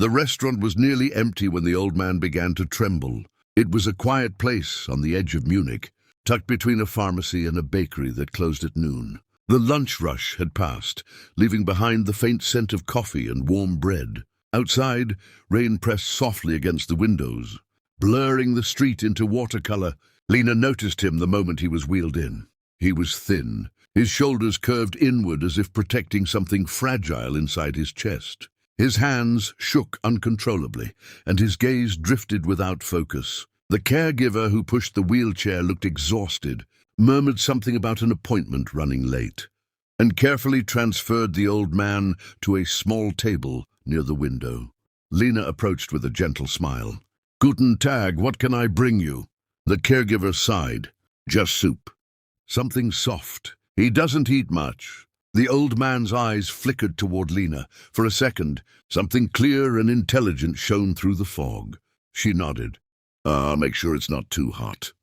The restaurant was nearly empty when the old man began to tremble. It was a quiet place on the edge of Munich, tucked between a pharmacy and a bakery that closed at noon. The lunch rush had passed, leaving behind the faint scent of coffee and warm bread. Outside, rain pressed softly against the windows, blurring the street into watercolor. Lena noticed him the moment he was wheeled in. He was thin, his shoulders curved inward as if protecting something fragile inside his chest. His hands shook uncontrollably, and his gaze drifted without focus. The caregiver who pushed the wheelchair looked exhausted, murmured something about an appointment running late, and carefully transferred the old man to a small table near the window. Lena approached with a gentle smile. "Guten Tag, what can I bring you?" The caregiver sighed. "Just soup." "Something soft. He doesn't eat much." The old man's eyes flickered toward Lena. For a second, something clear and intelligent shone through the fog. She nodded. "I'll make sure it's not too hot."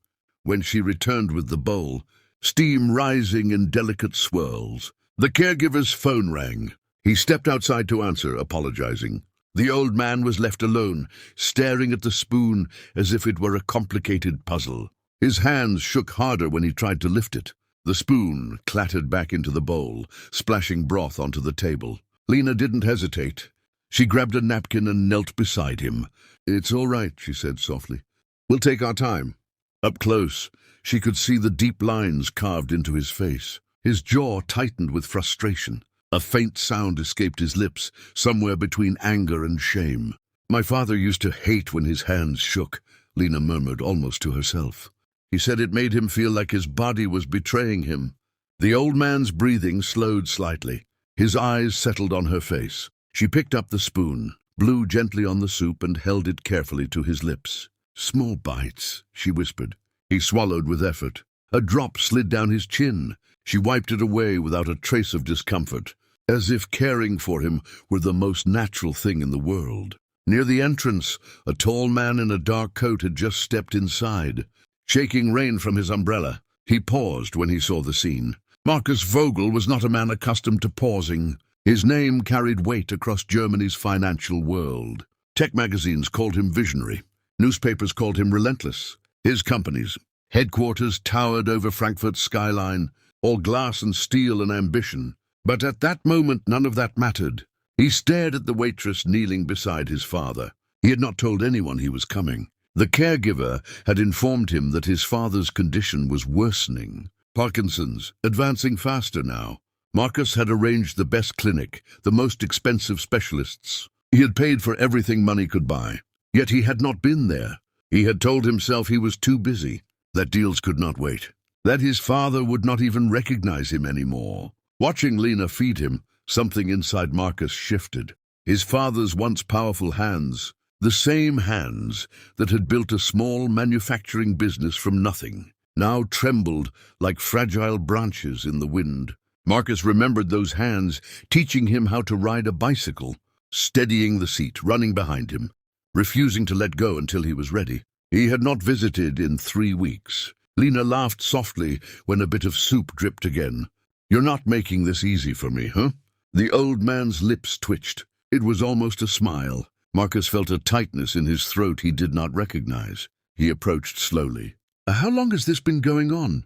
When she returned with the bowl, steam rising in delicate swirls, the caregiver's phone rang. He stepped outside to answer, apologizing. The old man was left alone, staring at the spoon as if it were a complicated puzzle. His hands shook harder when he tried to lift it. The spoon clattered back into the bowl, splashing broth onto the table. Lena didn't hesitate. She grabbed a napkin and knelt beside him. "It's all right," she said softly. "We'll take our time." Up close, she could see the deep lines carved into his face. His jaw tightened with frustration. A faint sound escaped his lips, somewhere between anger and shame. "My father used to hate when his hands shook," Lena murmured almost to herself. "He said it made him feel like his body was betraying him." The old man's breathing slowed slightly. His eyes settled on her face. She picked up the spoon, blew gently on the soup, and held it carefully to his lips. "Small bites," she whispered. He swallowed with effort. A drop slid down his chin. She wiped it away without a trace of discomfort, as if caring for him were the most natural thing in the world. Near the entrance, a tall man in a dark coat had just stepped inside. Shaking rain from his umbrella, he paused when he saw the scene. Marcus Vogel was not a man accustomed to pausing. His name carried weight across Germany's financial world. Tech magazines called him visionary. Newspapers called him relentless. His company's headquarters towered over Frankfurt's skyline, all glass and steel and ambition. But at that moment, none of that mattered. He stared at the waitress kneeling beside his father. He had not told anyone he was coming. The caregiver had informed him that his father's condition was worsening. Parkinson's, advancing faster now. Marcus had arranged the best clinic, the most expensive specialists. He had paid for everything money could buy. Yet he had not been there. He had told himself he was too busy, that deals could not wait, that his father would not even recognize him anymore. Watching Lena feed him, something inside Marcus shifted. His father's once powerful hands, the same hands that had built a small manufacturing business from nothing, now trembled like fragile branches in the wind. Marcus remembered those hands teaching him how to ride a bicycle, steadying the seat, running behind him, refusing to let go until he was ready. He had not visited in 3 weeks. Lena laughed softly when a bit of soup dripped again. "You're not making this easy for me, huh?" The old man's lips twitched. It was almost a smile. Marcus felt a tightness in his throat he did not recognize. He approached slowly. "How long has this been going on?"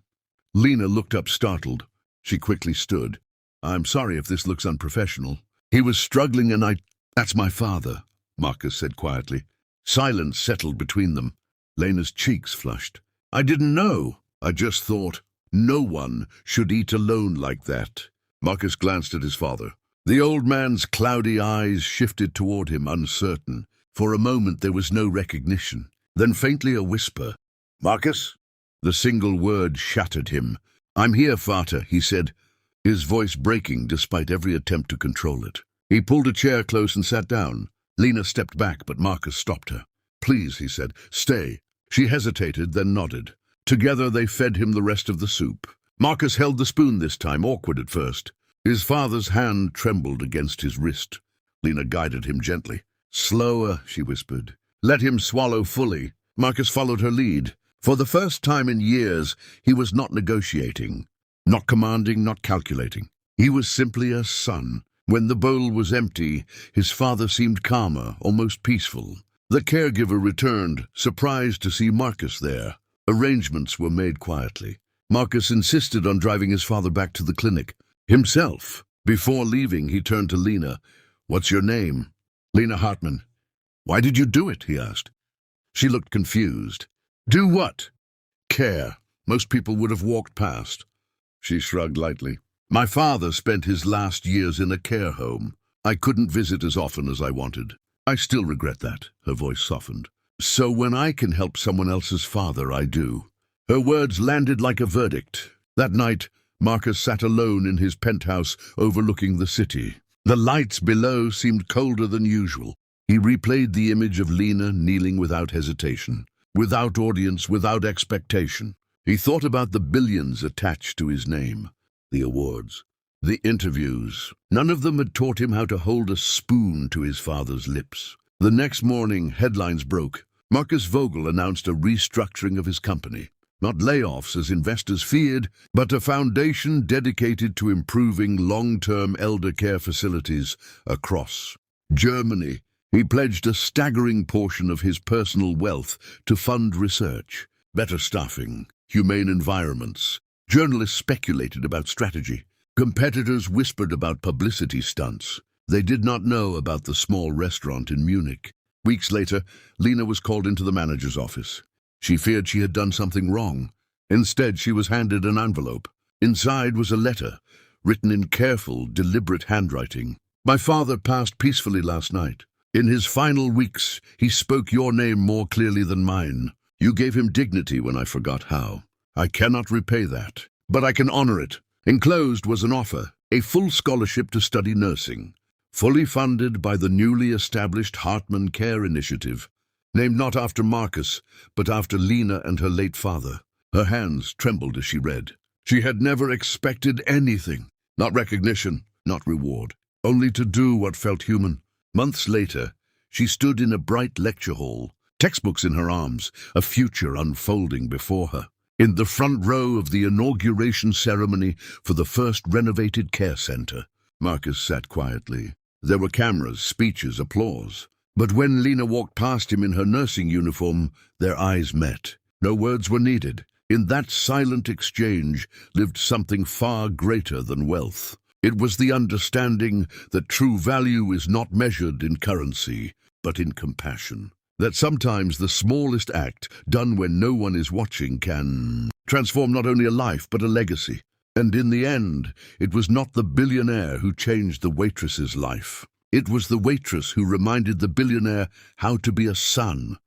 Lena looked up startled. She quickly stood. "I'm sorry if this looks unprofessional. He was struggling and That's my father," Marcus said quietly. Silence settled between them. Lena's cheeks flushed. "I didn't know. I just thought no one should eat alone like that." Marcus glanced at his father. The old man's cloudy eyes shifted toward him, uncertain. For a moment there was no recognition. Then faintly a whisper. "Marcus?" The single word shattered him. "I'm here, Vater," he said, his voice breaking despite every attempt to control it. He pulled a chair close and sat down. Lena stepped back, but Marcus stopped her. "Please," he said, "stay." She hesitated, then nodded. Together they fed him the rest of the soup. Marcus held the spoon this time, awkward at first. His father's hand trembled against his wrist. Lena guided him gently. "Slower," she whispered. "Let him swallow fully." Marcus followed her lead. For the first time in years, he was not negotiating, not commanding, not calculating. He was simply a son, When the bowl was empty, his father seemed calmer, almost peaceful. The caregiver returned, surprised to see Marcus there. Arrangements were made quietly. Marcus insisted on driving his father back to the clinic himself. Before leaving, he turned to Lena. "What's your name?" "Lena Hartman." "Why did you do it?" he asked. She looked confused. "Do what?" "Care. Most people would have walked past." She shrugged lightly. "My father spent his last years in a care home. I couldn't visit as often as I wanted. I still regret that." Her voice softened. "So when I can help someone else's father, I do." Her words landed like a verdict. That night, Marcus sat alone in his penthouse overlooking the city. The lights below seemed colder than usual. He replayed the image of Lena kneeling without hesitation, without audience, without expectation. He thought about the billions attached to his name, the awards, the interviews. None of them had taught him how to hold a spoon to his father's lips. The next morning, headlines broke. Marcus Vogel announced a restructuring of his company. Not layoffs as investors feared, but a foundation dedicated to improving long-term elder care facilities across Germany. He pledged a staggering portion of his personal wealth to fund research, better staffing, humane environments. Journalists speculated about strategy. Competitors whispered about publicity stunts. They did not know about the small restaurant in Munich. Weeks later, Lena was called into the manager's office. She feared she had done something wrong. Instead, she was handed an envelope. Inside was a letter, written in careful, deliberate handwriting. "My father passed peacefully last night. In his final weeks, he spoke your name more clearly than mine. You gave him dignity when I forgot how. I cannot repay that, but I can honor it." Enclosed was an offer, a full scholarship to study nursing, fully funded by the newly established Hartman Care Initiative, named not after Marcus, but after Lena and her late father. Her hands trembled as she read. She had never expected anything, not recognition, not reward, only to do what felt human. Months later, she stood in a bright lecture hall, textbooks in her arms, a future unfolding before her. In the front row of the inauguration ceremony for the first renovated care center, Marcus sat quietly. There were cameras, speeches, applause. But when Lena walked past him in her nursing uniform, their eyes met. No words were needed. In that silent exchange lived something far greater than wealth. It was the understanding that true value is not measured in currency, but in compassion. That sometimes the smallest act, done when no one is watching, can transform not only a life, but a legacy. And in the end, it was not the billionaire who changed the waitress's life. It was the waitress who reminded the billionaire how to be a son,